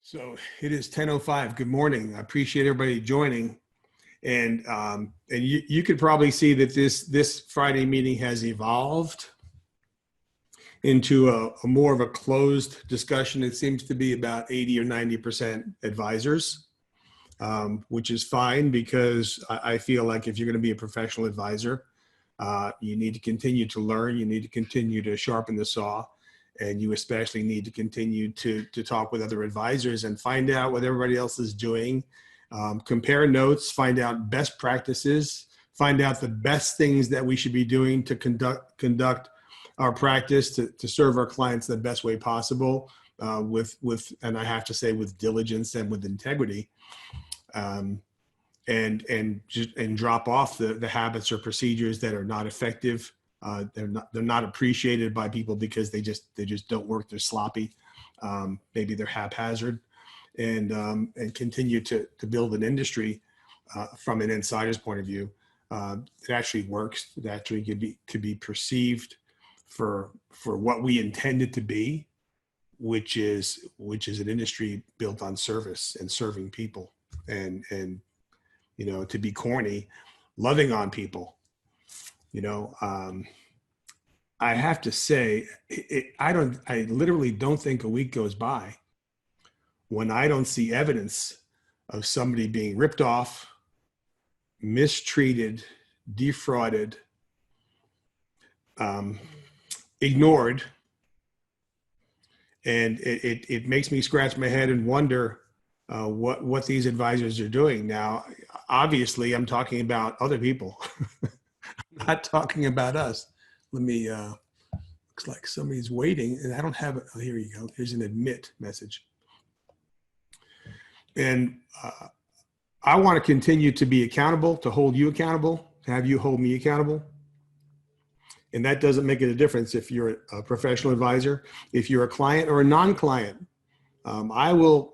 So it is 10:05. Good morning. I appreciate everybody joining. And you could probably see that this Friday meeting has evolved into a more of a closed discussion. It seems to be about 80 or 90% advisors, which is fine because I feel like if you're going to be a professional advisor, you need to continue to learn. You need to continue to sharpen the saw. And you especially need to continue to talk with other advisors and find out what everybody else is doing. Compare notes, find out best practices, find out the best things that we should be doing to conduct our practice to serve our clients the best way possible, and I have to say with diligence and with integrity, and drop off the habits or procedures that are not effective. They're not appreciated by people because they just don't work. They're sloppy. Maybe they're haphazard, and continue to build an industry from an insider's point of view that actually works. That actually could be perceived for what we intend it to be, which is an industry built on service and serving people, and to be corny, loving on people. I have to say, I literally don't think a week goes by when I don't see evidence of somebody being ripped off, mistreated, defrauded, ignored. And it makes me scratch my head and wonder what these advisors are doing. Now, obviously, I'm talking about other people. I'm not talking about us. Let me, looks like somebody's waiting and I don't have it. Oh, here you go. Here's an admit message. And I want to continue to be accountable, to hold you accountable, to have you hold me accountable. And that doesn't make it a difference if you're a professional advisor, if you're a client or a non-client. I will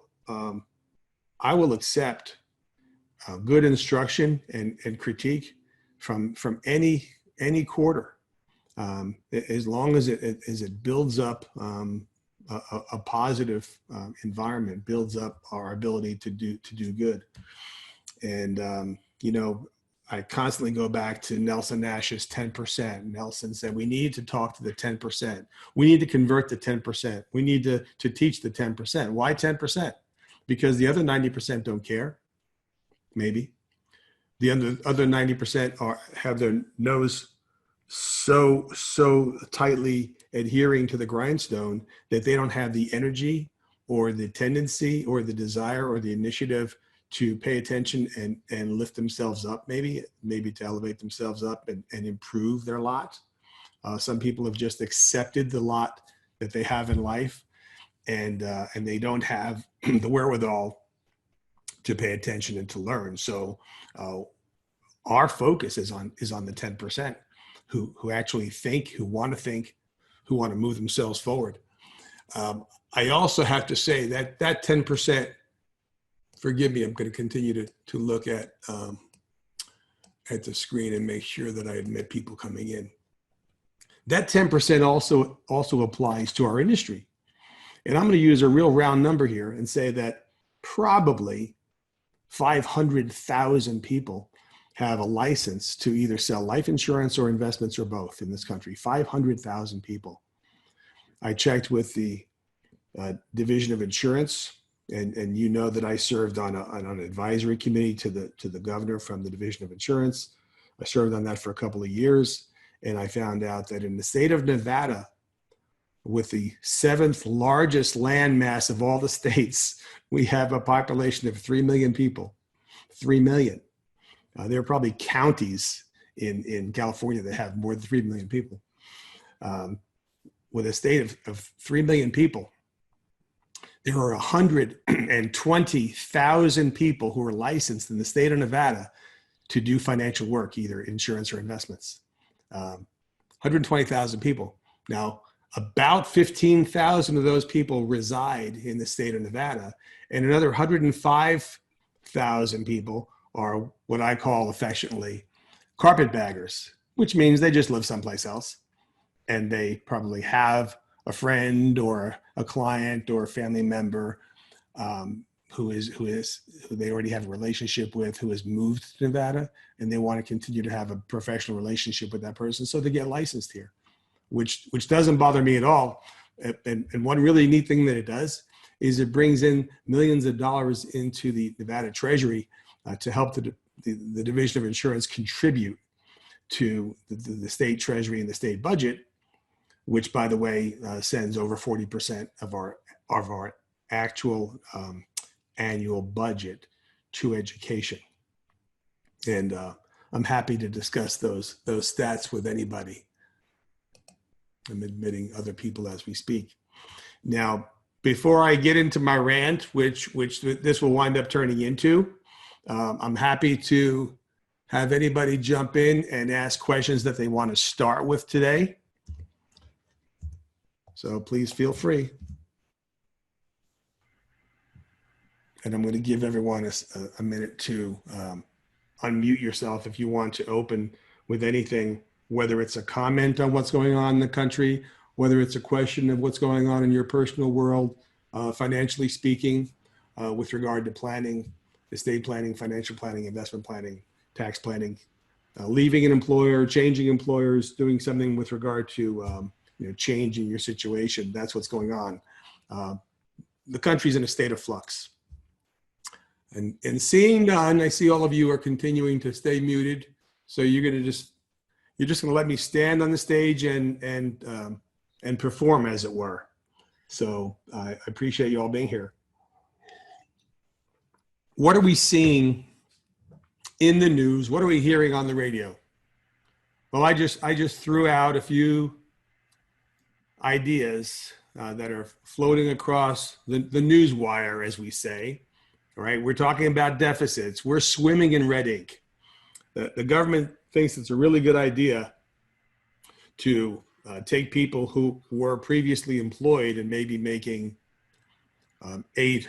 accept good instruction and critique from any quarter, as long as it builds up a positive environment, builds up our ability to do good. And I constantly go back to Nelson Nash's 10%. Nelson said, we need to talk to the 10%. We need to convert the 10%. We need to teach the 10%. Why 10%? Because the other 90% don't care. Maybe. The other 90% have their nose so tightly adhering to the grindstone that they don't have the energy or the tendency or the desire or the initiative to pay attention and lift themselves up, maybe to elevate themselves up and improve their lot. Some people have just accepted the lot that they have in life, and they don't have the wherewithal to pay attention and to learn. So our focus is on the 10% who actually think, who want to move themselves forward. I also have to say that 10%, forgive me, I'm going to continue to look at the screen and make sure that I admit people coming in. That 10% also applies to our industry. And I'm going to use a real round number here and say that probably 500,000 people have a license to either sell life insurance or investments or both in this country. 500,000 people. I checked with the Division of Insurance, and you know that I served on an advisory committee to the governor from the Division of Insurance. I served on that for a couple of years, and I found out that in the state of Nevada, with the 7th largest land mass of all the states, we have a population of 3 million people. 3 million. There are probably counties in California that have more than 3 million people. With a state of 3 million people, there are 120,000 people who are licensed in the state of Nevada to do financial work, either insurance or investments. 120,000 people. Now, about 15,000 of those people reside in the state of Nevada, and another 105,000 people are what I call affectionately carpetbaggers, which means they just live someplace else. And they probably have a friend or a client or a family member who they already have a relationship with, who has moved to Nevada, and they want to continue to have a professional relationship with that person, so they get licensed here, which doesn't bother me at all. And one really neat thing that it does is it brings in millions of dollars into the Nevada Treasury to help the Division of Insurance contribute to the state treasury and the state budget, which, by the way, sends over 40% of our actual annual budget to education. And I'm happy to discuss those stats with anybody. I'm admitting other people as we speak. Now, before I get into my rant, which this will wind up turning into, I'm happy to have anybody jump in and ask questions that they want to start with today. So please feel free. And I'm going to give everyone a minute to unmute yourself if you want to open with anything, whether it's a comment on what's going on in the country, whether it's a question of what's going on in your personal world, financially speaking, with regard to planning, estate planning, financial planning, investment planning, tax planning, leaving an employer, changing employers, doing something with regard to changing your situation. That's what's going on. The country's in a state of flux. And seeing none, I see all of you are continuing to stay muted. So you're just going to let me stand on the stage and perform, as it were. So I appreciate you all being here. What are we seeing in the news? What are we hearing on the radio? Well, I just threw out a few ideas that are floating across the news wire, as we say. All right, we're talking about deficits. We're swimming in red ink. The government thinks it's a really good idea to take people who were previously employed and maybe making $800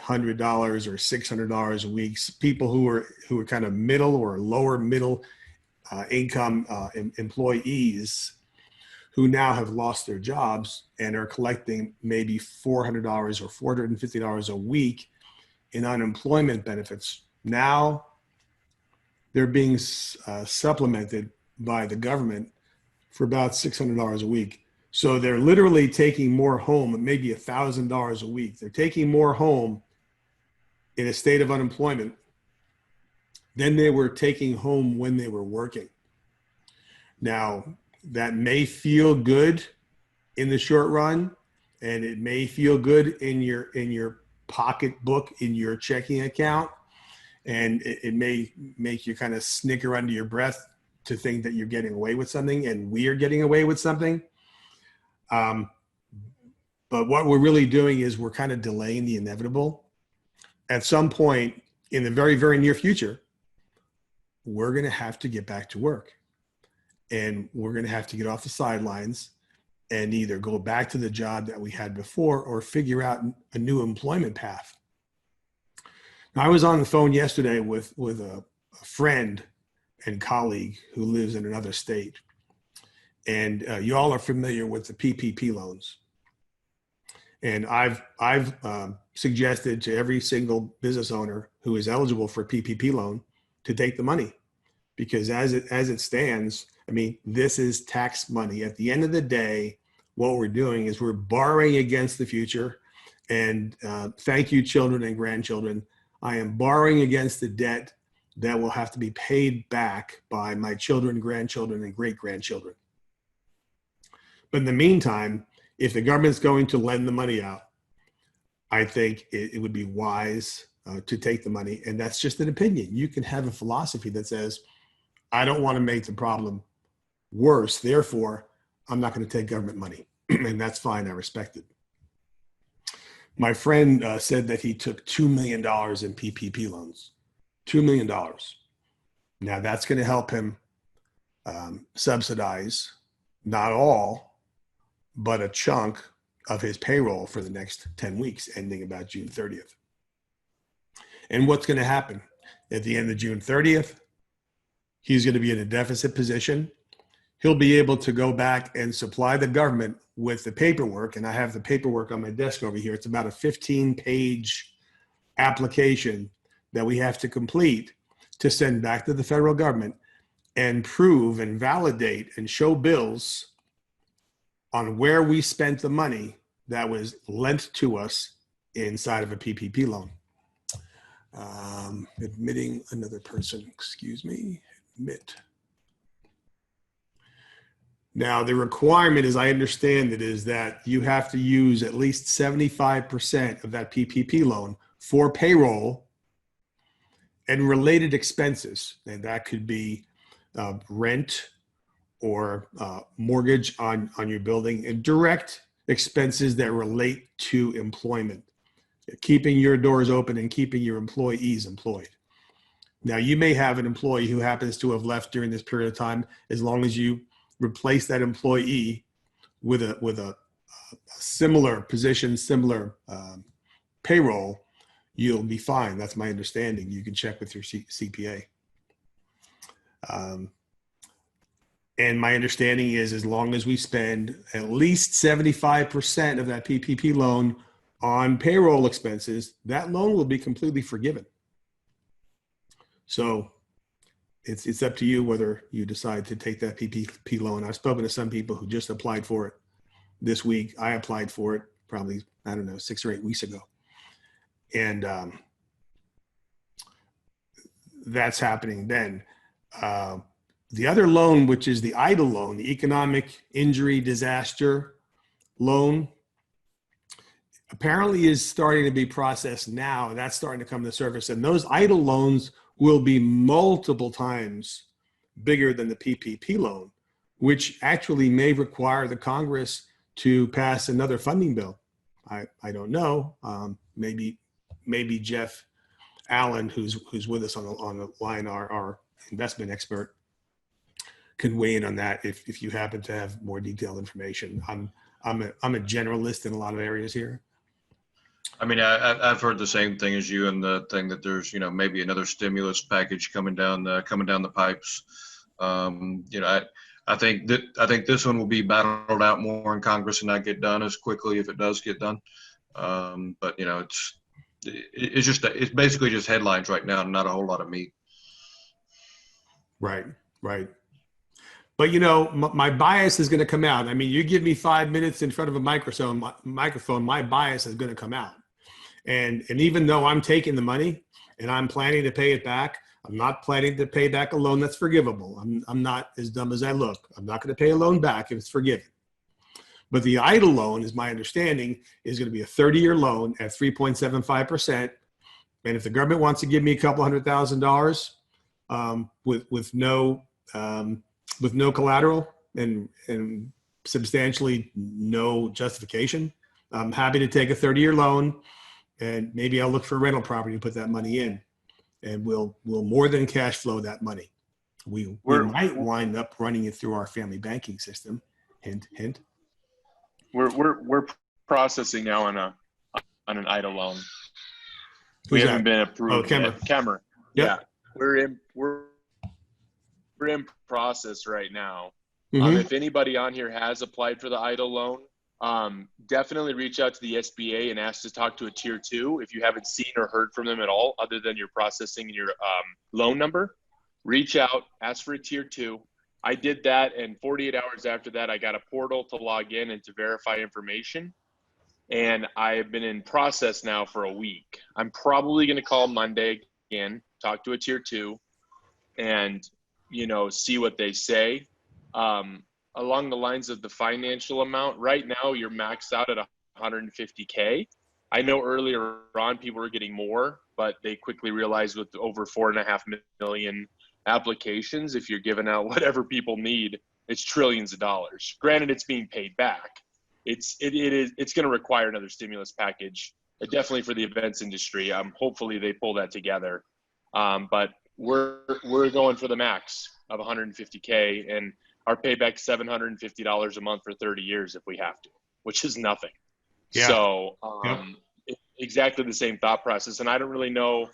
or $600 a week, people who are kind of middle or lower middle income employees who now have lost their jobs and are collecting maybe $400 or $450 a week in unemployment benefits. Now they're being supplemented by the government for about $600 a week. So they're literally taking more home, maybe $1,000 a week. They're taking more home in a state of unemployment than they were taking home when they were working. Now, that may feel good in the short run, and it may feel good in your pocketbook, in your checking account, and it may make you kind of snicker under your breath to think that you're getting away with something, and we're getting away with something. But what we're really doing is we're kind of delaying the inevitable. At some point in the very, very near future, we're going to have to get back to work, and we're going to have to get off the sidelines and either go back to the job that we had before or figure out a new employment path. Now, I was on the phone yesterday with a friend and colleague who lives in another state. And you all are familiar with the PPP loans. And I've suggested to every single business owner who is eligible for a PPP loan to take the money, because as it stands, I mean, this is tax money. At the end of the day, what we're doing is we're borrowing against the future. And thank you, children and grandchildren. I am borrowing against the debt that will have to be paid back by my children, grandchildren, and great-grandchildren. But in the meantime, if the government's going to lend the money out, I think it would be wise to take the money. And that's just an opinion. You can have a philosophy that says, I don't want to make the problem worse. Therefore, I'm not going to take government money. And that's fine. I respect it. My friend said that he took $2 million in PPP loans. $2 million. Now that's going to help him subsidize not all, but a chunk of his payroll for the next 10 weeks, ending about June 30th. And what's going to happen at the end of June 30th? He's going to be in a deficit position. He'll be able to go back and supply the government with the paperwork. And I have the paperwork on my desk over here. It's about a 15-page application that we have to complete to send back to the federal government and prove and validate and show bills on where we spent the money that was lent to us inside of a PPP loan. Admitting another person, excuse me, admit. Now, the requirement, as I understand it, is that you have to use at least 75% of that PPP loan for payroll and related expenses. And that could be rent or mortgage on your building, and direct expenses that relate to employment, keeping your doors open and keeping your employees employed. Now, you may have an employee who happens to have left during this period of time. As long as you replace that employee with a similar position, similar payroll, you'll be fine. That's my understanding. You can check with your CPA. And my understanding is, as long as we spend at least 75% of that PPP loan on payroll expenses, that loan will be completely forgiven. So it's up to you whether you decide to take that PPP loan. I've spoken to some people who just applied for it this week. I applied for it probably, 6 or 8 weeks ago. And that's happening then. The other loan, which is the EIDL loan, the Economic Injury Disaster Loan, apparently is starting to be processed now. And that's starting to come to the surface. And those EIDL loans will be multiple times bigger than the PPP loan, which actually may require the Congress to pass another funding bill. I don't know. Maybe Jeff Allen, who's with us on the line, our investment expert, can weigh in on that if you happen to have more detailed information. I'm a generalist in a lot of areas here. I mean, I've heard the same thing as you, and the thing that there's, maybe another stimulus package coming down the pipes. I think this one will be battled out more in Congress and not get done as quickly if it does get done. But it's basically just headlines right now, and not a whole lot of meat. Right. But my bias is going to come out. I mean, you give me 5 minutes in front of a microphone, my bias is going to come out. And even though I'm taking the money and I'm planning to pay it back, I'm not planning to pay back a loan that's forgivable. I'm not as dumb as I look. I'm not going to pay a loan back if it's forgiven. But the EIDL loan, is my understanding, is going to be a 30-year loan at 3.75%. And if the government wants to give me a couple $100,000 with no collateral and substantially no justification, I'm happy to take a 30-year loan, and maybe I'll look for a rental property to put that money in, and we'll more than cash flow that money. We might wind up running it through our family banking system. Hint, hint. We're processing now on an EIDL loan. We haven't been approved yet. Kemmer. Yep. Yeah, we're in process right now. Mm-hmm. If anybody on here has applied for the EIDL loan, definitely reach out to the SBA and ask to talk to a tier 2. If you haven't seen or heard from them at all, other than your processing and your loan number, reach out, ask for a tier 2. I did that, and 48 hours after that, I got a portal to log in and to verify information. And I've been in process now for a week. I'm probably going to call Monday again, talk to a tier 2, and see what they say. Along the lines of the financial amount, right now you're maxed out at $150K. I know earlier on people were getting more, but they quickly realized with over 4.5 million applications, if you're giving out whatever people need, it's trillions of dollars. Granted, it's being paid back. It's going to require another stimulus package, definitely for the events industry. Hopefully they pull that together. But we're going for the max of $150K, and our payback $750 a month for 30 years if we have to, which is nothing. Yeah. So exactly the same thought process. And I don't really know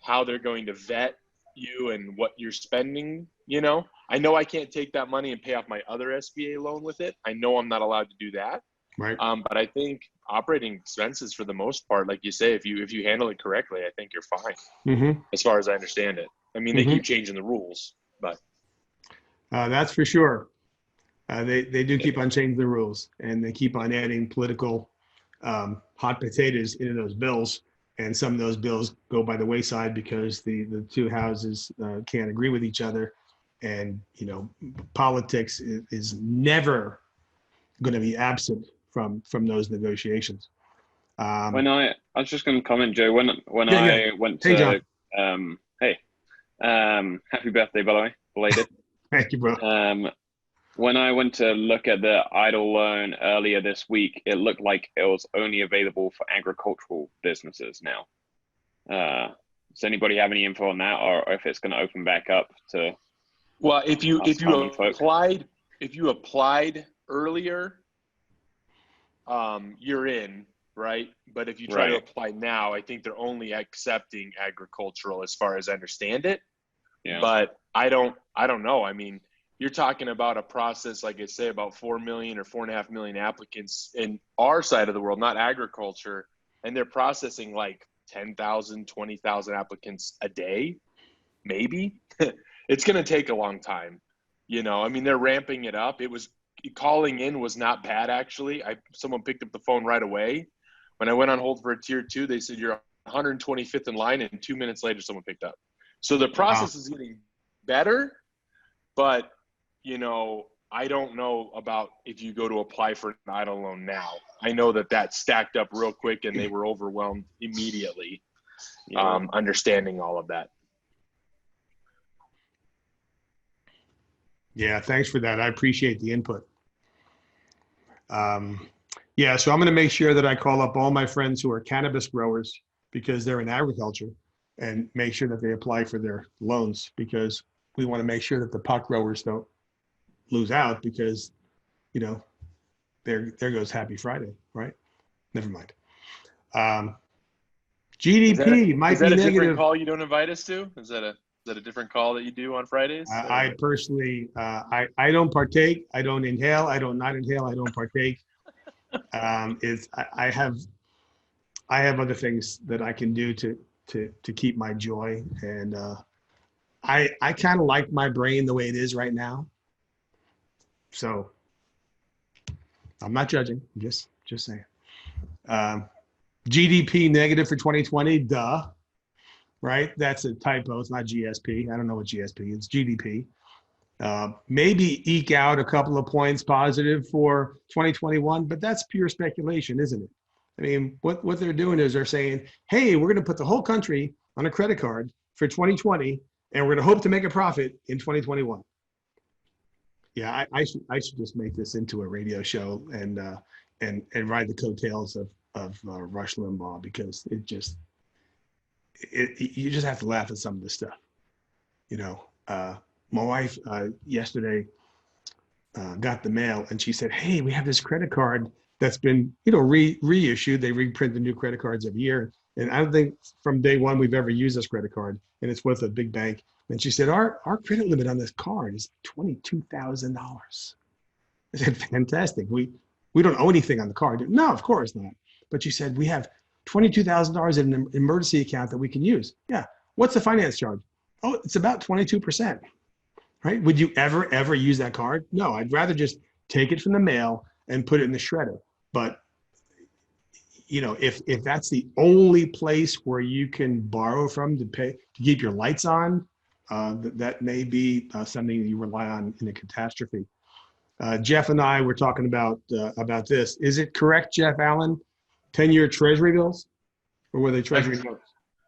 how they're going to vet you and what you're spending. I know I can't take that money and pay off my other SBA loan with it. I know I'm not allowed to do that. Right. But I think operating expenses, for the most part, like you say, if you handle it correctly, I think you're fine. Mm-hmm. As far as I understand it. I mean, they keep changing the rules, but That's for sure. They do keep on changing the rules, and they keep on adding political hot potatoes into those bills. And some of those bills go by the wayside because the two houses can't agree with each other. And, politics is never going to be absent from those negotiations. When I was just going to comment, Joe, when Yeah, yeah. I went Hey, to, John. happy birthday, by the way, belated. Thank you, bro. When I went to look at the idle loan earlier this week, it looked like it was only available for agricultural businesses now. Does anybody have any info on that, or if it's going to open back up to? Well, if you applied earlier, you're in, right? But if you try to apply now, I think they're only accepting agricultural, as far as I understand it. Yeah. But I don't know. I mean, you're talking about a process, like I say, about 4 million or 4.5 million applicants in our side of the world, not agriculture, and they're processing like 10,000, 20,000 applicants a day, maybe. It's going to take a long time. I mean, they're ramping it up. Calling in was not bad, actually. Someone picked up the phone right away. When I went on hold for a tier 2, they said you're 125th in line, and 2 minutes later, someone picked up. So the process is getting better, but I don't know about if you go to apply for an idle loan now. I know that stacked up real quick, and they were overwhelmed immediately, understanding all of that. Yeah, thanks for that. I appreciate the input. So I'm going to make sure that I call up all my friends who are cannabis growers because they're in agriculture and make sure that they apply for their loans, because we want to make sure that the pot growers don't lose out, because, there goes Happy Friday, right? Never mind. GDP might be negative. Is that a different call you don't invite us to? Is that a different call that you do on Fridays? I personally, I don't partake. I don't inhale. I don't not inhale. I don't partake. I have other things that I can do to keep my joy, and I kind of like my brain the way it is right now. So I'm not judging. Just saying. GDP negative for 2020. Duh. Right? That's a typo. It's not GSP. I don't know what GSP is. It's GDP. Maybe eke out a couple of points positive for 2021, but that's pure speculation, isn't it? I mean, what they're doing is they're saying, hey, we're going to put the whole country on a credit card for 2020, and we're going to hope to make a profit in 2021. Yeah, I should just make this into a radio show and ride the coattails of Rush Limbaugh, because you just have to laugh at some of this stuff. My wife yesterday got the mail, and she said, hey, we have this credit card that's been, reissued. They reprint the new credit cards every year. And I don't think from day one we've ever used this credit card, and it's with a big bank. And she said, our credit limit on this card is $22,000. I said, fantastic. We don't owe anything on the card. No, of course not. But she said, we have $22,000 in an emergency account that we can use. Yeah. What's the finance charge? Oh, it's about 22%. Right? Would you ever use that card? No, I'd rather just take it from the mail and put it in the shredder. But if that's the only place where you can borrow from to keep your lights on, that may be something that you rely on in a catastrophe. Jeff and I were talking about this. Is it correct, Jeff Allen? 10-year Treasury bills, or were they Treasury notes?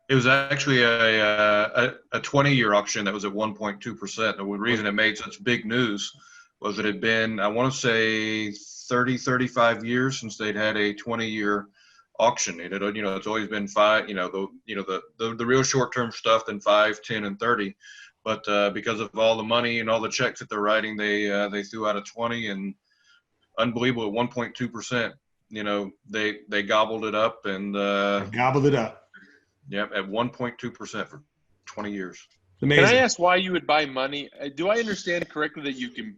It was actually a 20-year auction that was at 1.2%. The reason it made such big news was that it had been, I want to say, 30, 35 years since they'd had a 20-year auction. It's always been the real short-term stuff, then 5, 10, and 30. But because of all the money and all the checks that they're writing, they threw out a 20, and unbelievable at 1.2%. They gobbled it up, and gobbled it up. Yeah, at 1.2% for 20 years. Amazing. Can I ask why you would buy money? Do I understand correctly that you can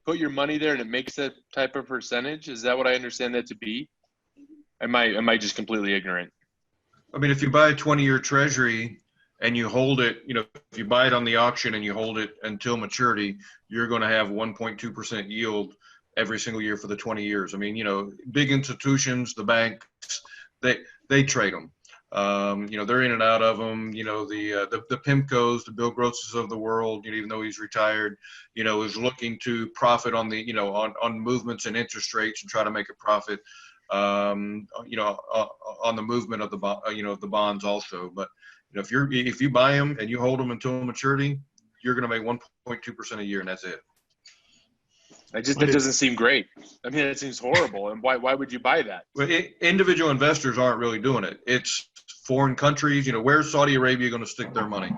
put your money there and it makes that type of percentage? Is that what I understand that to be? Am I just completely ignorant? I mean, if you buy a 20-year treasury and you hold it, if you buy it on the auction and you hold it until maturity, you're going to have 1.2% yield every single year for the 20 years. I mean, big institutions, the banks, they trade them. They're in and out of them. The PIMCOs, the Bill Grosses of the world, even though he's retired, is looking to profit on the, on movements and interest rates and try to make a profit, on the movement of the bonds also. But if you buy them and you hold them until maturity, you're going to make 1.2% a year, and that's it. That doesn't seem great. I mean, it seems horrible. And why would you buy that? Well, individual investors aren't really doing it. It's foreign countries. Where's Saudi Arabia going to stick their money?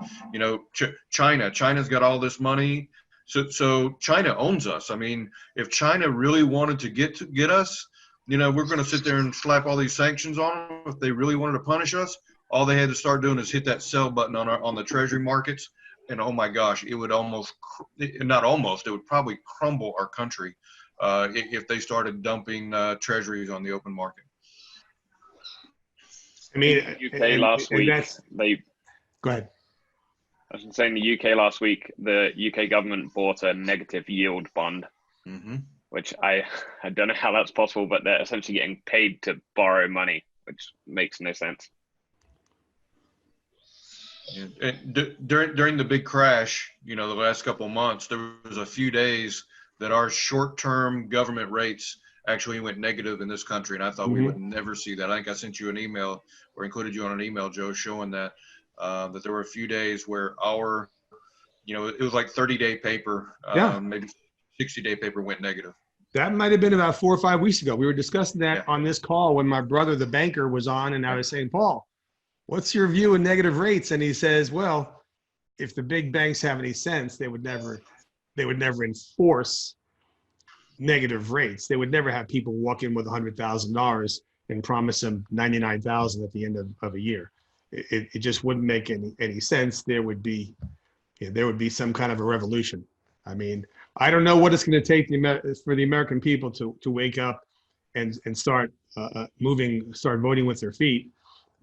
China's got all this money. So China owns us. I mean, if China really wanted to get us, we're going to sit there and slap all these sanctions on them. If they really wanted to punish us, all they had to start doing is hit that sell button on the treasury markets. And oh my gosh, it would it would probably crumble our country if they started dumping treasuries on the open market. I mean, UK last week, go ahead. I was saying the UK last week, the UK government bought a negative yield bond, which I don't know how that's possible, but they're essentially getting paid to borrow money, which makes no sense. And during the big crash, the last couple of months, there was a few days that our short-term government rates actually went negative in this country, and I thought we would never see that. I think I sent you an email or included you on an email, Joe, showing that there were a few days where our, it was like 30-day paper, maybe 60-day paper went negative. That might have been about 4 or 5 weeks ago. We were discussing that on this call when my brother, the banker, was on, and I was saying, Paul, what's your view of negative rates? And he says, well, if the big banks have any sense, they would never enforce negative rates. They would never have people walk in with $100,000 and promise them $99,000 at the end of a year. It just wouldn't make any sense. There would be some kind of a revolution. I mean, I don't know what it's going to take for the American people to wake up and start start voting with their feet.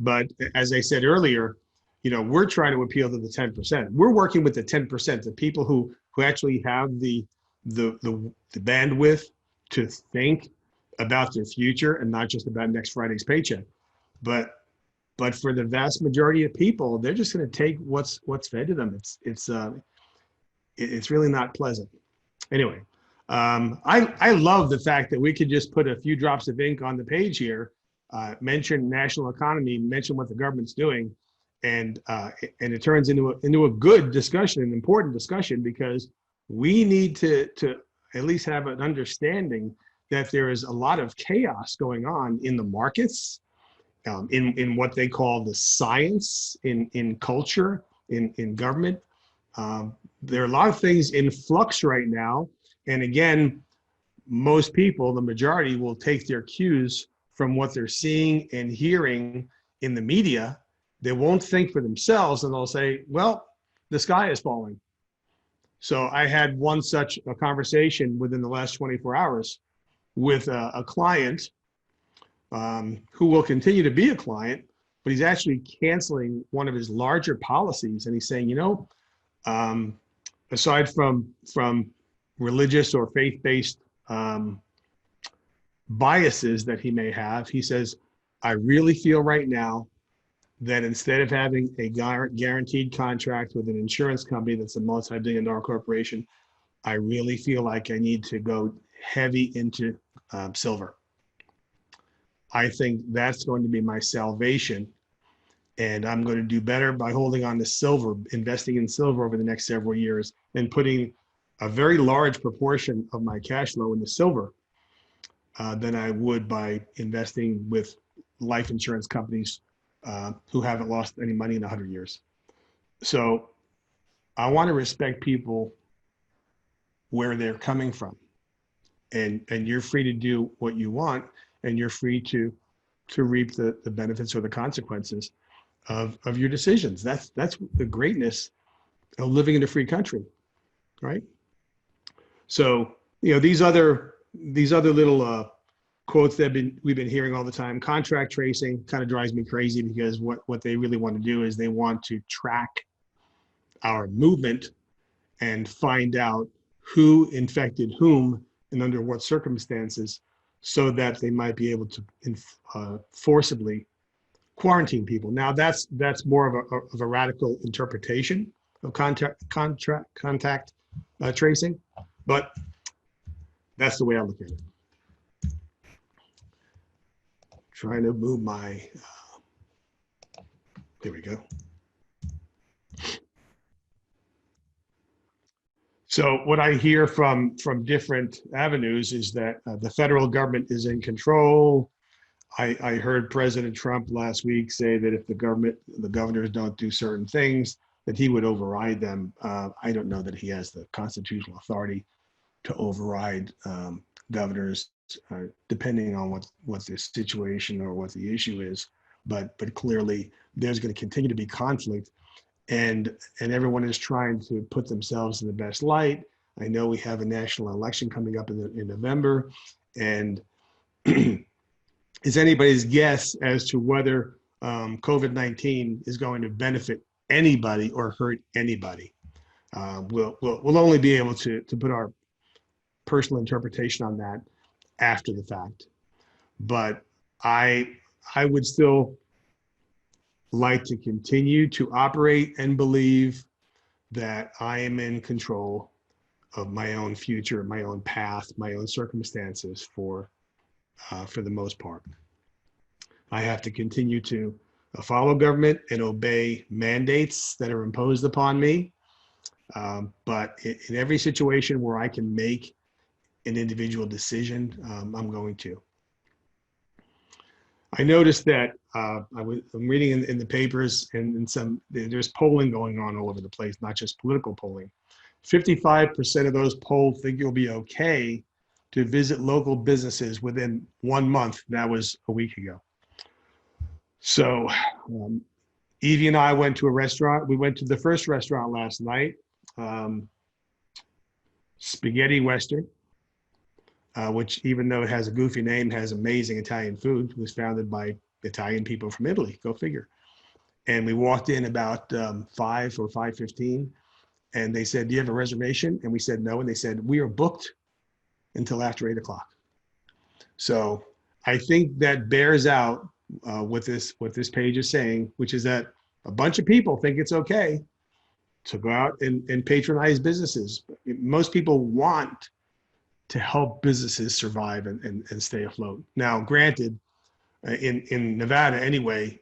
But as I said earlier, we're trying to appeal to the 10%. We're working with the 10%, the people who actually have the bandwidth to think about their future and not just about next Friday's paycheck. But for the vast majority of people, they're just going to take what's fed to them. It's really not pleasant. Anyway, I love the fact that we could just put a few drops of ink on the page here, mention national economy, mention what the government's doing, and it turns into a good discussion, an important discussion, because we need to at least have an understanding that there is a lot of chaos going on in the markets, in what they call the science, in culture, in government. There are a lot of things in flux right now. And again, most people, the majority, will take their cues from what they're seeing and hearing in the media. They won't think for themselves, and they'll say, well, the sky is falling. So I had one such a conversation within the last 24 hours with a client who will continue to be a client, but he's actually canceling one of his larger policies. And he's saying, aside from religious or faith-based biases that he may have, he says, I really feel right now that instead of having a guaranteed contract with an insurance company that's a multi-billion-dollar corporation, I really feel like I need to go heavy into silver. I think that's going to be my salvation, and I'm going to do better by holding on to silver, investing in silver over the next several years, and putting a very large proportion of my cash flow into silver than I would by investing with life insurance companies who haven't lost any money in 100 years. So I want to respect people where they're coming from. And you're free to do what you want, and you're free to reap the benefits or the consequences of your decisions. That's the greatness of living in a free country, right? So these other little quotes that we've been hearing all the time. Contract tracing kind of drives me crazy, because what they really want to do is they want to track our movement and find out who infected whom and under what circumstances, so that they might be able to forcibly quarantine people. Now that's more of a radical interpretation of contact tracing, but that's the way I look at it. Trying to move my, there we go. So what I hear from different avenues is that the federal government is in control. I heard President Trump last week say that if the governors don't do certain things, that he would override them. I don't know that he has the constitutional authority to override governors, depending on what the situation or what the issue is. But clearly, there's going to continue to be conflict, and everyone is trying to put themselves in the best light. I know we have a national election coming up in November, and it's anybody's guess as to whether COVID-19 is going to benefit anybody or hurt anybody. We'll only be able to put our personal interpretation on that after the fact. But I would still like to continue to operate and believe that I am in control of my own future, my own path, my own circumstances for the most part. I have to continue to follow government and obey mandates that are imposed upon me. But in every situation where I can make an individual decision, I'm going to. I noticed that I'm reading in the papers, and there's polling going on all over the place, not just political polling. 55% of those polled think you'll be okay to visit local businesses within 1 month. That was a week ago. So Evie and I went to a restaurant. We went to the first restaurant last night, Spaghetti Western, which, even though it has a goofy name, has amazing Italian food. It was founded by Italian people from Italy, go figure. And we walked in about 5 or 5:15, and they said, "Do you have a reservation?" And we said no, and they said, "We are booked until after 8 o'clock." So I think that bears out what this page is saying, which is that a bunch of people think it's okay to go out and patronize businesses. Most people want to help businesses survive and stay afloat. Now, granted, in Nevada anyway,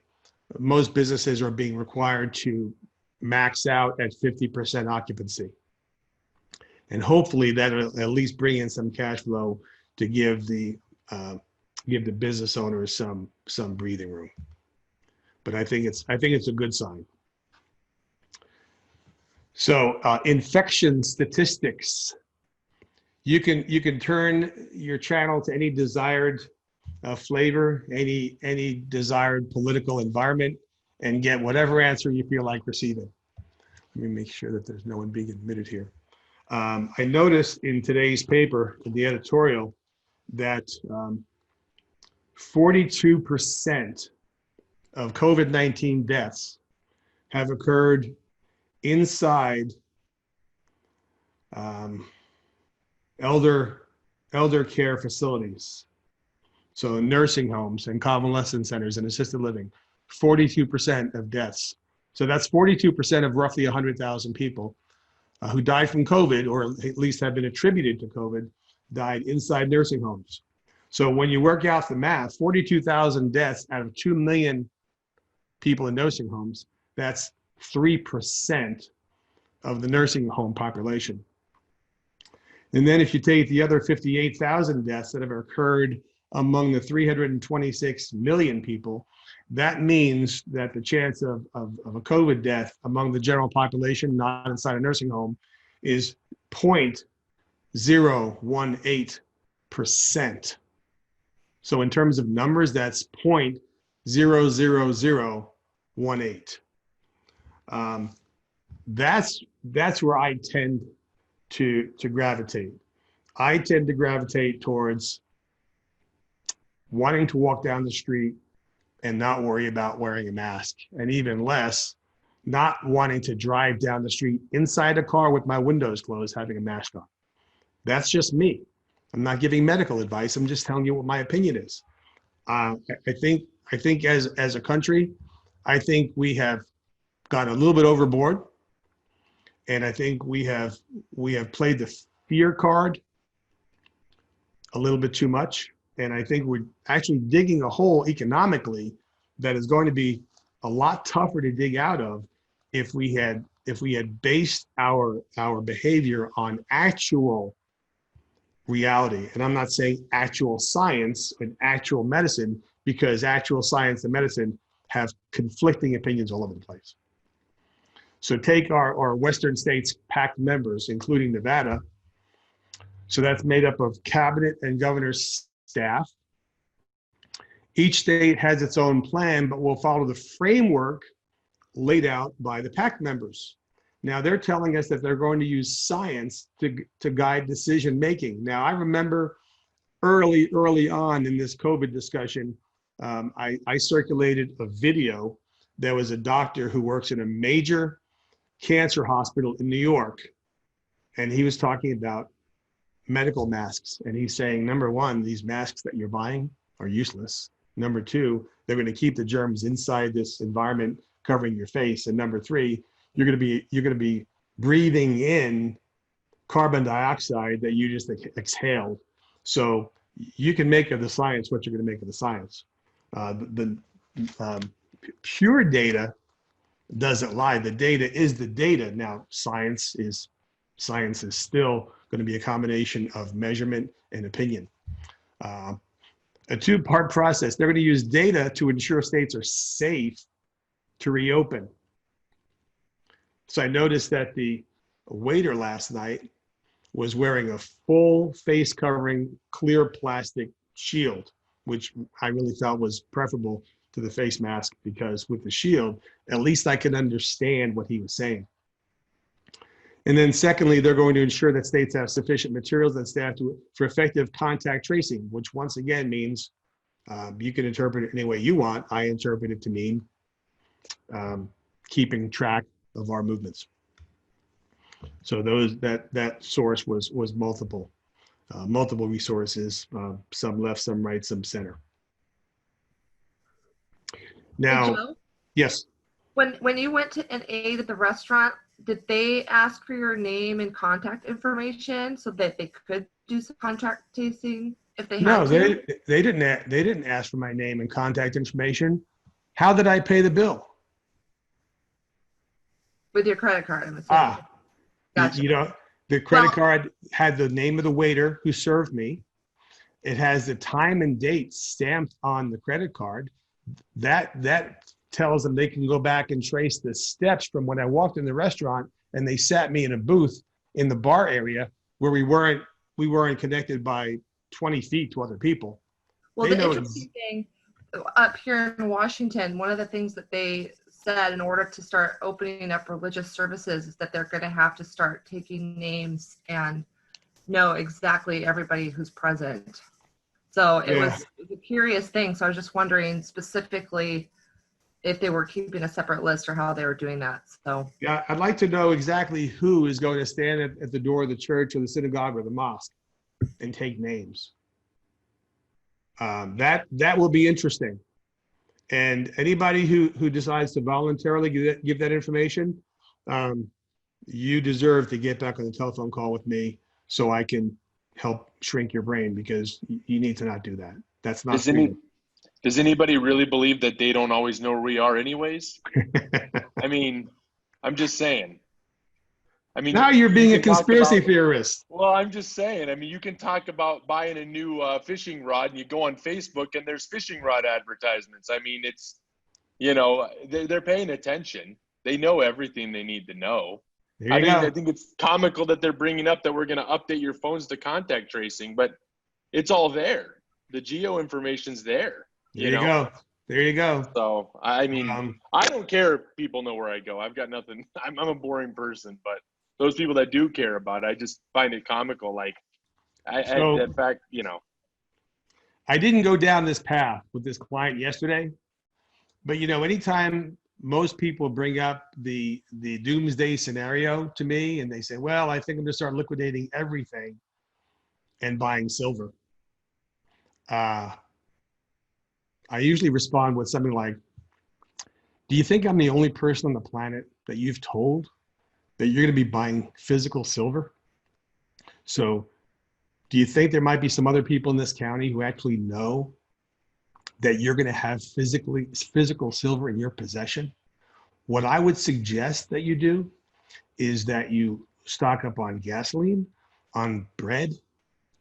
most businesses are being required to max out at 50% occupancy. And hopefully that'll at least bring in some cash flow to give the business owners some breathing room. But I think it's a good sign. So infection statistics. You can turn your channel to any desired flavor, any desired political environment, and get whatever answer you feel like receiving. Let me make sure that there's no one being admitted here. I noticed in today's paper, in the editorial, that 42% of COVID-19 deaths have occurred inside elder care facilities. So nursing homes and convalescent centers and assisted living, 42% of deaths. So that's 42% of roughly 100,000 people who died from COVID, or at least have been attributed to COVID, died inside nursing homes. So when you work out the math, 42,000 deaths out of 2 million people in nursing homes, that's 3% of the nursing home population. And then if you take the other 58,000 deaths that have occurred among the 326 million people, that means that the chance of a COVID death among the general population, not inside a nursing home, is 0.018%. So in terms of numbers, that's 0.00018. That's where I tend to gravitate. I tend to gravitate towards wanting to walk down the street and not worry about wearing a mask, and even less, not wanting to drive down the street inside a car with my windows closed, having a mask on. That's just me. I'm not giving medical advice. I'm just telling you what my opinion is. I think as a country, I think we have gone a little bit overboard, and I think we have played the fear card a little bit too much. And I think we're actually digging a hole economically that is going to be a lot tougher to dig out of if we had based our behavior on actual reality. And I'm not saying actual science and actual medicine, because actual science and medicine have conflicting opinions all over the place. So take our Western states PAC members, including Nevada. So that's made up of cabinet and governor's staff. Each state has its own plan, but will follow the framework laid out by the PAC members. Now they're telling us that they're going to use science to guide decision making. Now I remember early on in this COVID discussion, I circulated a video. There was a doctor who works in a major cancer hospital in New York, and he was talking about medical masks. And he's saying, number one, these masks that you're buying are useless. Number two, they're going to keep the germs inside this environment covering your face. And number three, you're going to be breathing in carbon dioxide that you just exhaled. So you can make of the science what you're going to make of the science. The pure data doesn't lie. The data is the data. Now, science is still going to be a combination of measurement and opinion. A two-part process. They're going to use data to ensure states are safe to reopen. So I noticed that the waiter last night was wearing a full face covering clear plastic shield, which I really felt was preferable to the face mask, because with the shield, at least I could understand what he was saying. And then secondly, they're going to ensure that states have sufficient materials and staff for effective contact tracing, which once again means you can interpret it any way you want. I interpret it to mean keeping track of our movements. So that source was multiple resources, some left, some right, some center. Now, Hey, Joe, yes. when you went to and ate at the restaurant, did they ask for your name and contact information so that they could do some contact tasting if they No, had to? they didn't ask for my name and contact information. How did I pay the bill? With your credit card, I'm assuming. Ah, Gotcha. you know, the credit Well- card had the name of the waiter who served me. It has the time and date stamped on the credit card. That tells them they can go back and trace the steps from when I walked in the restaurant and they sat me in a booth in the bar area where we weren't connected by 20 feet to other people. Well, They the know interesting thing up here in Washington, one of the things that they said in order to start opening up religious services is that they're going to have to start taking names and know exactly everybody who's present. So it was a curious thing. So I was just wondering specifically if they were keeping a separate list or how they were doing that. So Yeah, I'd like to know exactly who is going to stand at the door of the church or the synagogue or the mosque and take names. That will be interesting. And anybody who decides to voluntarily give that information, you deserve to get back on the telephone call with me so I can help shrink your brain, because you need to not do that. That's not freedom. Does anybody really believe that they don't always know where we are anyways? I mean, I'm just saying. I mean, Now you're being a can talk conspiracy about- theorist. Well, I'm just saying. I mean, you can talk about buying a new fishing rod, and you go on Facebook, and there's fishing rod advertisements. I mean, it's, they're paying attention. They know everything they need to know. There you go. I think it's comical that they're bringing up that we're going to update your phones to contact tracing, but it's all there. The geo information's there. There you go. There you go. So, I mean, Um, I don't care if people know where I go. I've got nothing. I'm a boring person, but those people that do care about it, I just find it comical. Like, So- the fact, you know, I didn't go down this path with this client yesterday, but anytime most people bring up the doomsday scenario to me and they say, well, I think I'm gonna start liquidating everything and buying silver. I usually respond with something like, do you think I'm the only person on the planet that you've told that you're gonna be buying physical silver? So do you think there might be some other people in this county who actually know that you're going to have physical silver in your possession? What I would suggest that you do is that you stock up on gasoline, on bread,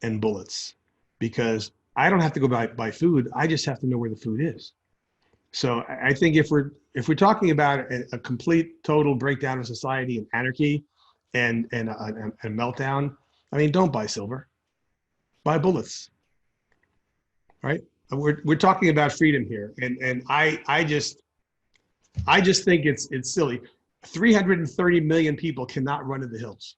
and bullets, because I don't have to go buy food. I just have to know where the food is. So I think if we're talking about a complete total breakdown of society and anarchy and a meltdown, I mean, don't buy silver. Buy bullets, right? We're talking about freedom here, and I just think it's silly. 330 million people cannot run to the hills,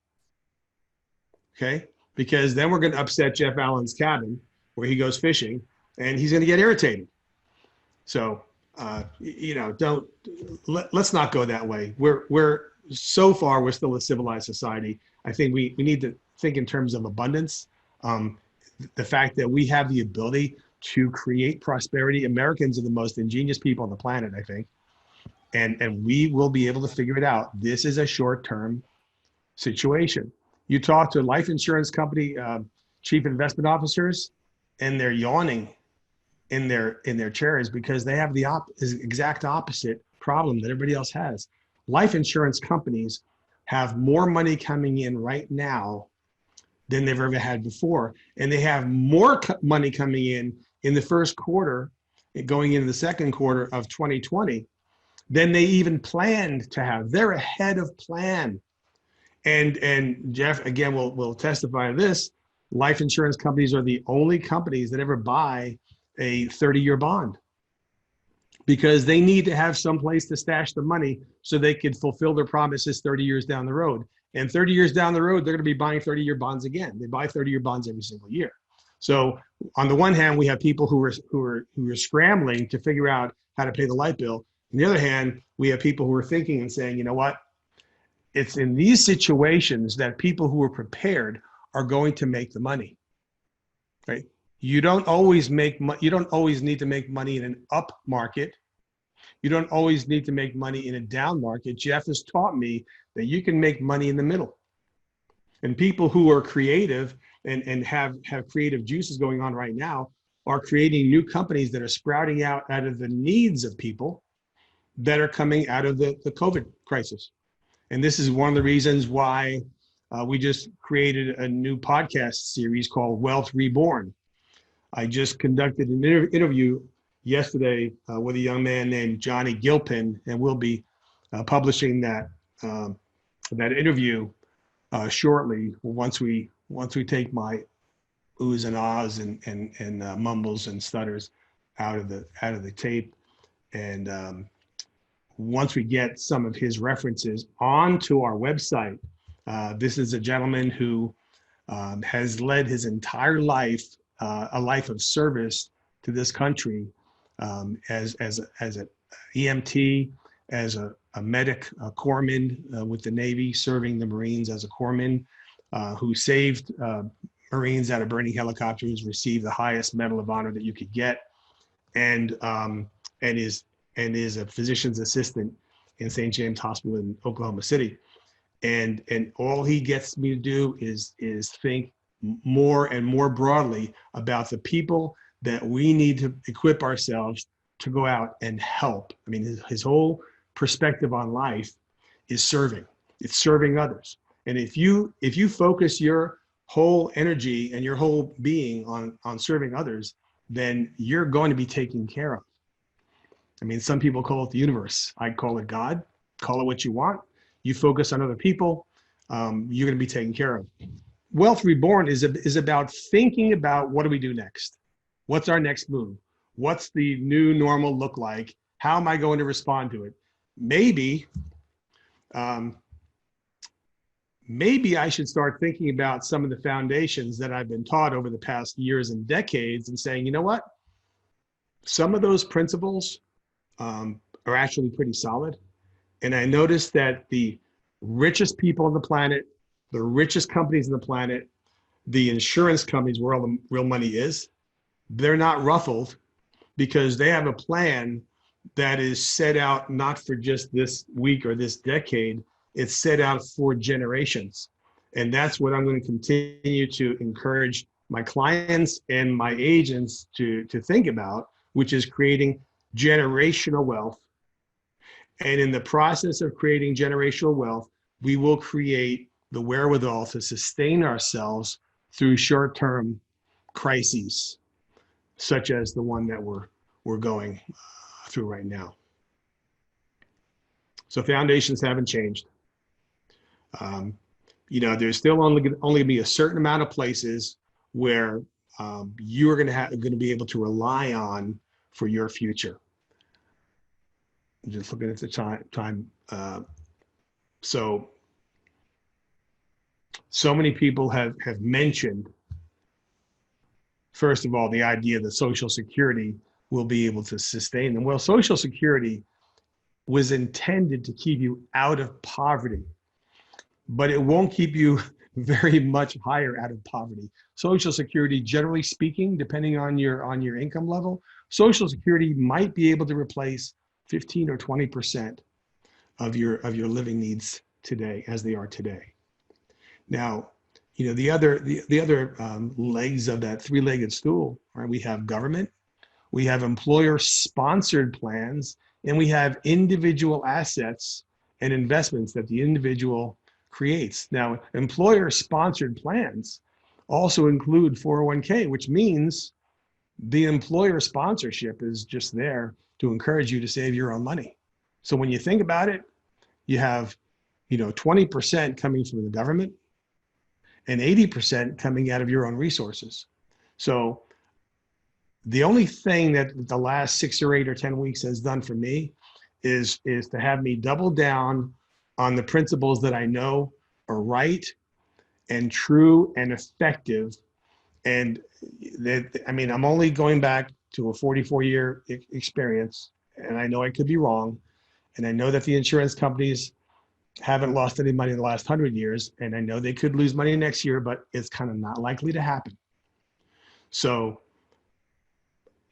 okay? Because then we're going to upset Jeff Allen's cabin where he goes fishing, and he's going to get irritated. So let's not go that way. We're so far we're still a civilized society. I think we need to think in terms of abundance. The fact that we have the ability to create prosperity. Americans are the most ingenious people on the planet, I think. And we will be able to figure it out. This is a short-term situation. You talk to life insurance company chief investment officers, and they're yawning in their chairs because they have the exact opposite problem that everybody else has. Life insurance companies have more money coming in right now than they've ever had before. And they have more money coming in the first quarter, going into the second quarter of 2020, than they even planned to have. They're ahead of plan. And Jeff, again, will testify to this. Life insurance companies are the only companies that ever buy a 30-year bond because they need to have some place to stash the money so they can fulfill their promises 30 years down the road. And 30 years down the road, they're going to be buying 30-year bonds again. They buy 30-year bonds every single year. So on the one hand, we have people who are scrambling to figure out how to pay the light bill. On the other hand, we have people who are thinking and saying, you know what? It's in these situations that people who are prepared are going to make the money, right? You don't always need to make money in an up market. You don't always need to make money in a down market. Jeff has taught me that you can make money in the middle. And people who are creative and have creative juices going on right now are creating new companies that are sprouting out of the needs of people that are coming out of the COVID crisis. And this is one of the reasons why we just created a new podcast series called Wealth Reborn. I just conducted an interview yesterday with a young man named Johnny Gilpin, and we'll be publishing that interview shortly once we take my oohs and ahs and mumbles and stutters out of the tape, and once we get some of his references onto our website. This is a gentleman who has led his entire life a life of service to this country as an EMT, as a medic, a corpsman with the Navy, serving the Marines as a corpsman, who saved Marines out of burning helicopters, received the highest Medal of Honor that you could get, and is a physician's assistant in St. James Hospital in Oklahoma City. And all he gets me to do is think more and more broadly about the people that we need to equip ourselves to go out and help. I mean, his whole perspective on life is serving. It's serving others. And if you focus your whole energy and your whole being on serving others, then you're going to be taken care of. I mean, some people call it the universe. I call it God. Call it what you want. You focus on other people, you're going to be taken care of. Wealth Reborn is about thinking about, what do we do next? What's our next move? What's the new normal look like? How am I going to respond to it? Maybe maybe I should start thinking about some of the foundations that I've been taught over the past years and decades and saying, you know what? Some of those principles are actually pretty solid. And I noticed that the richest people on the planet, the richest companies on the planet, the insurance companies where all the real money is, they're not ruffled because they have a plan that is set out not for just this week or this decade, it's set out for generations. And that's what I'm going to continue to encourage my clients and my agents to think about, which is creating generational wealth. And in the process of creating generational wealth, we will create the wherewithal to sustain ourselves through short-term crises, such as the one that we're going through right now. So foundations haven't changed. You know, there's still only going to be a certain amount of places where you are going to be able to rely on for your future. I'm just looking at the time. So many people have mentioned, first of all, the idea that Social Security will be able to sustain them. Well, Social Security was intended to keep you out of poverty, but it won't keep you very much higher out of poverty. Social Security, generally speaking, depending on your income level, Social Security might be able to replace 15 or 20% of your living needs today, as they are today. Now, you know, the other legs of that three-legged stool, right? We have government, we have employer-sponsored plans, and we have individual assets and investments that the individual creates. Now, employer-sponsored plans also include 401k, which means the employer sponsorship is just there to encourage you to save your own money. So when you think about it, you have, you know, 20% coming from the government and 80% coming out of your own resources. So the only thing that the last 6 or 8 or 10 weeks has done for me is to have me double down on the principles that I know are right and true and effective. And I mean, I'm only going back to a 44-year experience, and I know I could be wrong. And I know that the insurance companies haven't lost any money in the last 100 years, and I know they could lose money next year, but it's kind of not likely to happen. So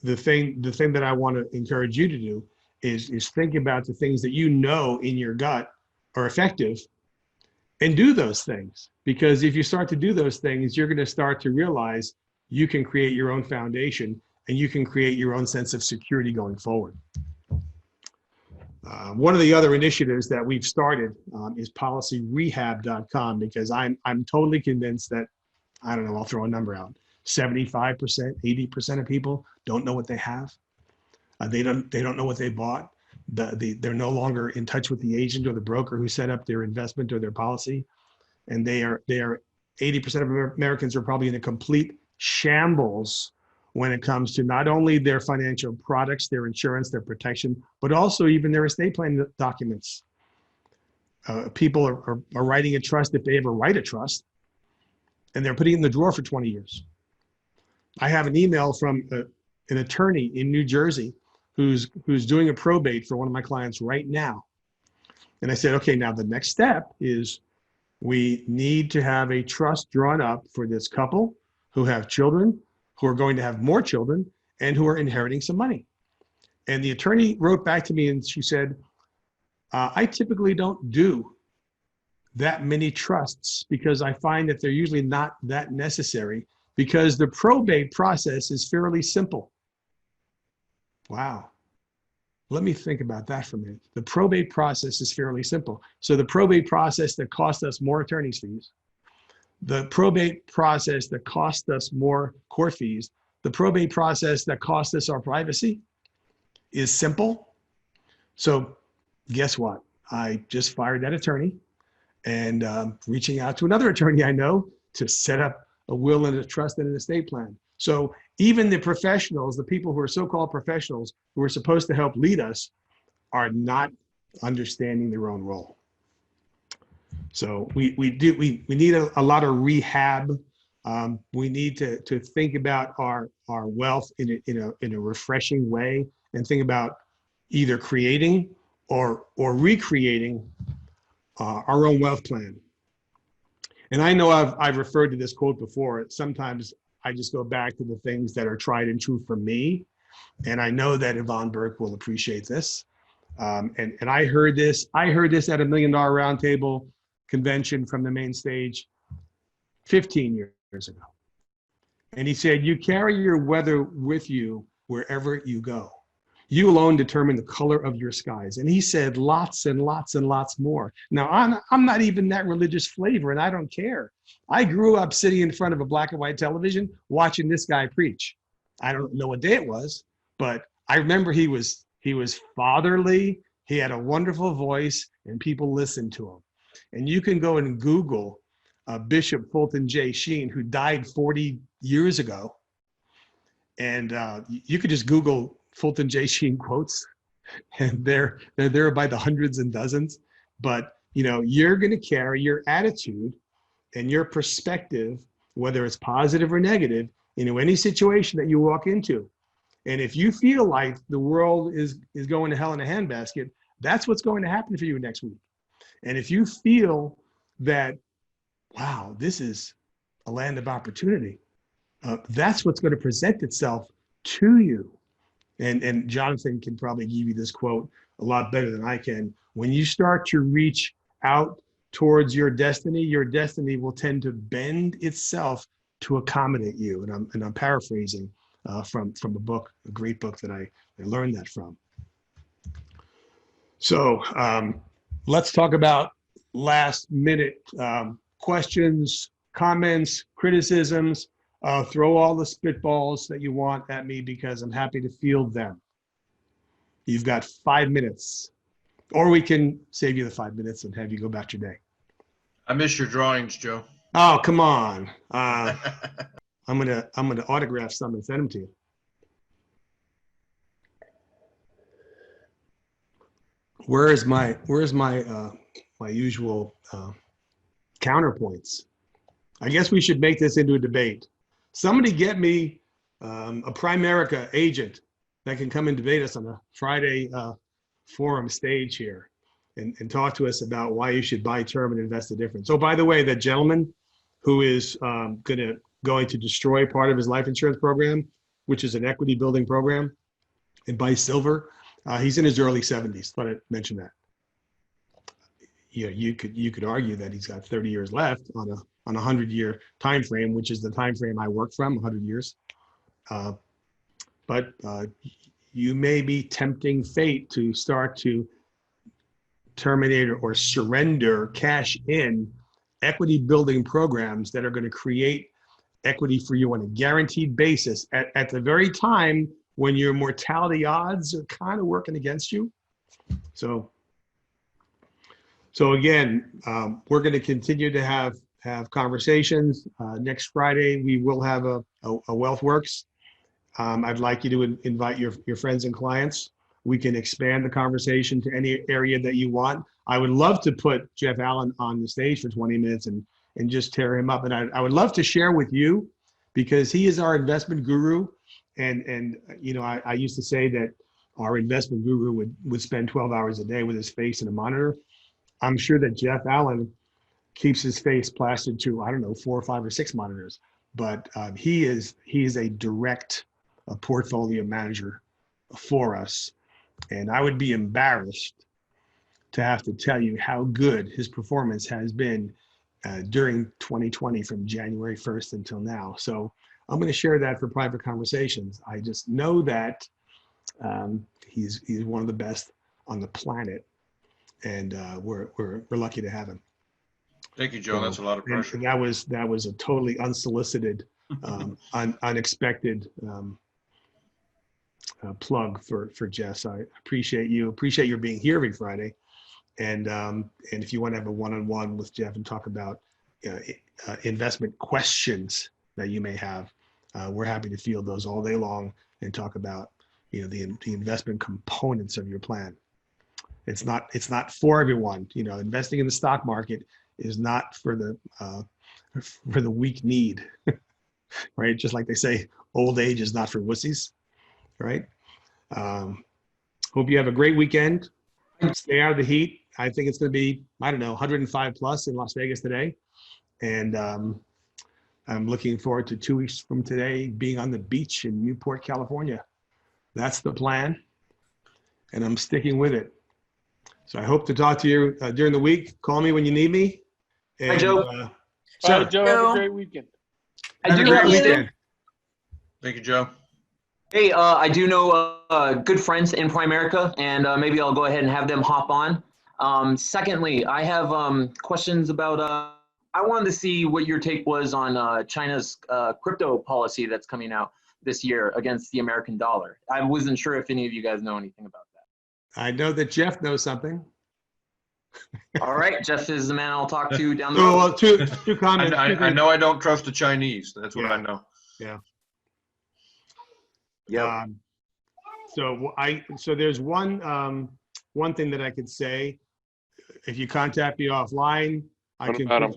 the thing that I want to encourage you to do is think about the things that you know in your gut are effective and do those things. Because if you start to do those things, you're going to start to realize you can create your own foundation and you can create your own sense of security going forward. One of the other initiatives that we've started is policyrehab.com, because I'm totally convinced that, I don't know, I'll throw a number out, 75%, 80% of people don't know what they have. They don't know what they bought. They're no longer in touch with the agent or the broker who set up their investment or their policy. And they are 80% of Americans are probably in a complete shambles when it comes to not only their financial products, their insurance, their protection, but also even their estate plan documents. People are writing a trust, if they ever write a trust, and they're putting it in the drawer for 20 years. I have an email from an attorney in New Jersey who's doing a probate for one of my clients right now. And I said, okay, now the next step is we need to have a trust drawn up for this couple who have children, who are going to have more children, and who are inheriting some money. And the attorney wrote back to me and she said, I typically don't do that many trusts because I find that they're usually not that necessary because the probate process is fairly simple. Wow. Let me think about that for a minute. The probate process is fairly simple. So the probate process that costs us more attorney's fees, the probate process that cost us more court fees, the probate process that cost us our privacy is simple. So guess what? I just fired that attorney and reaching out to another attorney I know to set up a will and a trust and an estate plan. So even the professionals, the people who are so-called professionals who are supposed to help lead us are not understanding their own role. So we need a lot of rehab. We need to think about our wealth in a refreshing way, and think about either creating or recreating our own wealth plan. And I know I've referred to this quote before. Sometimes I just go back to the things that are tried and true for me. And I know that Yvonne Burke will appreciate this. And I heard this at $1 Million Roundtable convention from the main stage 15 years ago. And he said, you carry your weather with you wherever you go. You alone determine the color of your skies. And he said lots and lots and lots more. Now, I'm not even that religious flavor, and I don't care. I grew up sitting in front of a black and white television watching this guy preach. I don't know what day it was, but I remember he was fatherly. He had a wonderful voice, and people listened to him. And you can go and Google Bishop Fulton J. Sheen, who died 40 years ago. And you could just Google Fulton J. Sheen quotes, and they're there by the hundreds and dozens. But you're going to carry your attitude and your perspective, whether it's positive or negative, into any situation that you walk into. And if you feel like the world is going to hell in a handbasket, that's what's going to happen for you next week. And if you feel that, wow, this is a land of opportunity, that's what's going to present itself to you. And Jonathan can probably give you this quote a lot better than I can. When you start to reach out towards your destiny will tend to bend itself to accommodate you. And I'm paraphrasing from a book, a great book that I learned that from. So let's talk about last minute questions, comments, criticisms. Throw all the spitballs that you want at me, because I'm happy to field them. You've got 5 minutes, or we can save you the 5 minutes and have you go about your day. I miss your drawings, Joe. Oh, come on. I'm gonna autograph some and send them to you. Where's my usual counterpoints? I guess we should make this into a debate. Somebody get me a Primerica agent that can come and debate us on a Friday forum stage here and talk to us about why you should buy term and invest the difference. Oh, by the way, that gentleman who is going to destroy part of his life insurance program, which is an equity building program, and buy silver, he's in his early 70s. Thought I'd mention that. You could argue that he's got 30 years left on a 100-year time frame, which is the time frame I work from, 100 years. But you may be tempting fate to start to terminate or surrender, cash in equity building programs that are going to create equity for you on a guaranteed basis at the very time when your mortality odds are kind of working against you. So again, we're going to continue to have conversations. Next Friday, we will have a WealthWorks. I'd like you to invite your friends and clients. We can expand the conversation to any area that you want. I would love to put Jeff Allen on the stage for 20 minutes and just tear him up. And I would love to share with you, because he is our investment guru. And I used to say that our investment guru would spend 12 hours a day with his face in a monitor. I'm sure that Jeff Allen keeps his face plastered to, I don't know, 4 or 5 or 6 monitors, but he is a direct portfolio manager for us. And I would be embarrassed to have to tell you how good his performance has been during 2020 from January 1st until now. So I'm going to share that for private conversations. I just know that he's one of the best on the planet, and we're lucky to have him. Thank you, Joe. That's a lot of pressure. And that was a totally unsolicited, unexpected plug for Jeff. So I appreciate your being here every Friday. And if you want to have a one-on-one with Jeff and talk about investment questions that you may have, we're happy to field those all day long and talk about the investment components of your plan. It's not for everyone. Investing in the stock market is not for the weak need, right? Just like they say, old age is not for wussies, right? Hope you have a great weekend. Stay out of the heat. I think it's going to be, I don't know, 105 plus in Las Vegas today. And I'm looking forward to 2 weeks from today being on the beach in Newport, California. That's the plan. And I'm sticking with it. So I hope to talk to you during the week. Call me when you need me. And, Hi, Joe. All so, right, Joe, have a great weekend. I have a do great have weekend. Thank you, Joe. Hey, I do know good friends in Primerica, and maybe I'll go ahead and have them hop on. Secondly, I have questions about. I wanted to see what your take was on China's crypto policy that's coming out this year against the American dollar. I wasn't sure if any of you guys know anything about that. I know that Jeff knows something. All right, Jeff is the man I'll talk to down the Oh, road. well, two comments. I know I don't trust the Chinese. That's what Yeah. I know. Yep. So there's one thing that I could say. If you contact me offline, I What can about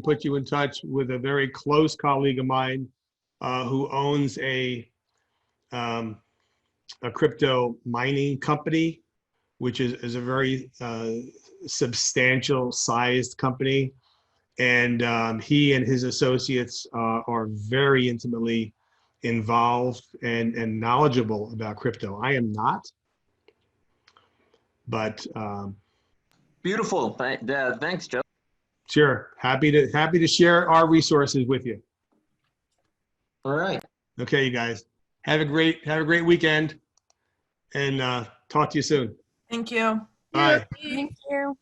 put you in touch with a very close colleague of mine who owns a crypto mining company, which is a very substantial sized company, and he and his associates are very intimately involved and knowledgeable about crypto. I am not, but Beautiful. Thanks, Joe. sure, happy to share our resources with you. All right. Okay, you guys, have a great weekend, and talk to you soon. Thank you. Bye. Thank you.